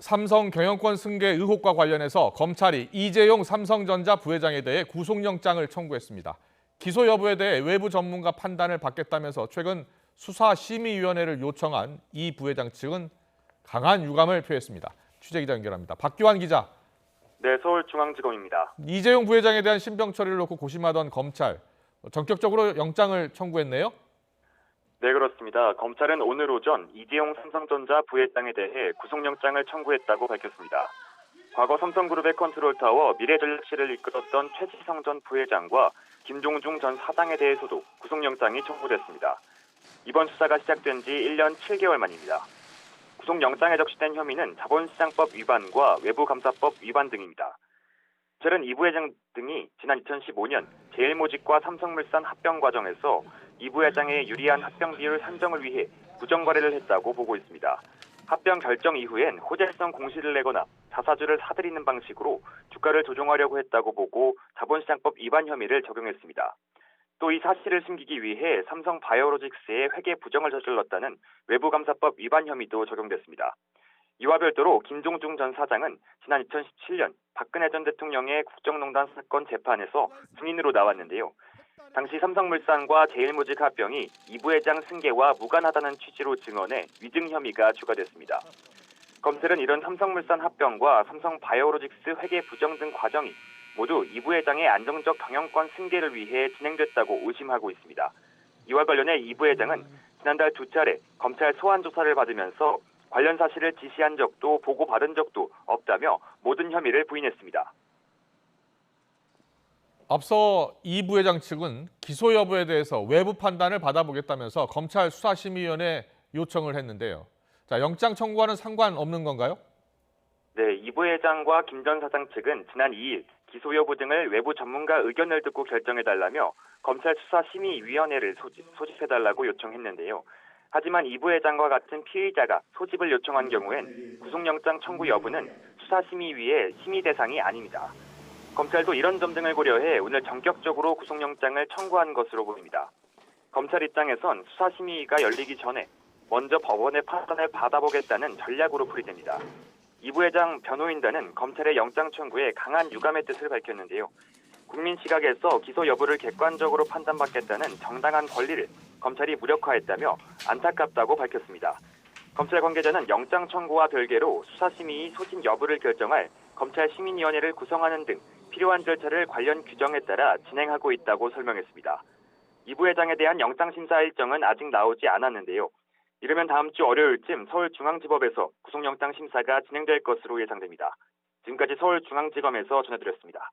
삼성 경영권 승계 의혹과 관련해서 검찰이 이재용 삼성전자 부회장에 대해 구속영장을 청구했습니다. 기소 여부에 대해 외부 전문가 판단을 받겠다면서 최근 수사심의위원회를 요청한 이 부회장 측은 강한 유감을 표했습니다. 취재기자 연결합니다. 박규환 기자. 네, 서울중앙지검입니다. 이재용 부회장에 대한 신병 처리를 놓고 고심하던 검찰, 전격적으로 영장을 청구했네요. 네, 그렇습니다. 검찰은 오늘 오전 이재용 삼성전자 부회장에 대해 구속영장을 청구했다고 밝혔습니다. 과거 삼성그룹의 컨트롤타워 미래전략실을 이끌었던 최지성 전 부회장과 김종중 전 사장에 대해서도 구속영장이 청구됐습니다. 이번 수사가 시작된 지 1년 7개월 만입니다. 구속영장에 적시된 혐의는 자본시장법 위반과 외부감사법 위반 등입니다. 검찰은 이 부회장 등이 지난 2015년 제일모직과 삼성물산 합병 과정에서 이 부회장의 유리한 합병 비율 산정을 위해 부정거래를 했다고 보고 있습니다. 합병 결정 이후엔 호재성 공시를 내거나 자사주를 사들이는 방식으로 주가를 조종하려고 했다고 보고 자본시장법 위반 혐의를 적용했습니다. 또 이 사실을 숨기기 위해 삼성 바이오로직스에 회계 부정을 저질렀다는 외부감사법 위반 혐의도 적용됐습니다. 이와 별도로 김종중 전 사장은 지난 2017년 박근혜 전 대통령의 국정농단 사건 재판에서 증인으로 나왔는데요. 당시 삼성물산과 제일모직 합병이 이 부회장 승계와 무관하다는 취지로 증언해 위증 혐의가 추가됐습니다. 검찰은 이런 삼성물산 합병과 삼성 바이오로직스 회계 부정 등 과정이 모두 이 부회장의 안정적 경영권 승계를 위해 진행됐다고 의심하고 있습니다. 이와 관련해 이 부회장은 지난달 2차례 검찰 소환 조사를 받으면서 관련 사실을 지시한 적도 보고받은 적도 없다며 모든 혐의를 부인했습니다. 앞서 이 부회장 측은 기소 여부에 대해서 외부 판단을 받아보겠다면서 검찰 수사심의위원회 요청을 했는데요. 자, 영장 청구와는 상관없는 건가요? 네, 이 부회장과 김 전 사장 측은 지난 2일 기소 여부 등을 외부 전문가 의견을 듣고 결정해달라며 검찰 수사심의위원회를 소집해달라고 요청했는데요. 하지만 이 부회장과 같은 피의자가 소집을 요청한 경우엔 구속영장 청구 여부는 수사심의위의 심의 대상이 아닙니다. 검찰도 이런 점 등을 고려해 오늘 전격적으로 구속영장을 청구한 것으로 보입니다. 검찰 입장에선 수사심의위가 열리기 전에 먼저 법원의 판단을 받아보겠다는 전략으로 풀이됩니다. 이 부회장 변호인단은 검찰의 영장 청구에 강한 유감의 뜻을 밝혔는데요. 국민 시각에서 기소 여부를 객관적으로 판단받겠다는 정당한 권리를 검찰이 무력화했다며 안타깝다고 밝혔습니다. 검찰 관계자는 영장 청구와 별개로 수사심의위 소집 여부를 결정할 검찰시민위원회를 구성하는 등 필요한 절차를 관련 규정에 따라 진행하고 있다고 설명했습니다. 이 부회장에 대한 영장심사 일정은 아직 나오지 않았는데요. 이르면 다음 주 월요일쯤 서울중앙지법에서 구속영장 심사가 진행될 것으로 예상됩니다. 지금까지 서울중앙지검에서 전해드렸습니다.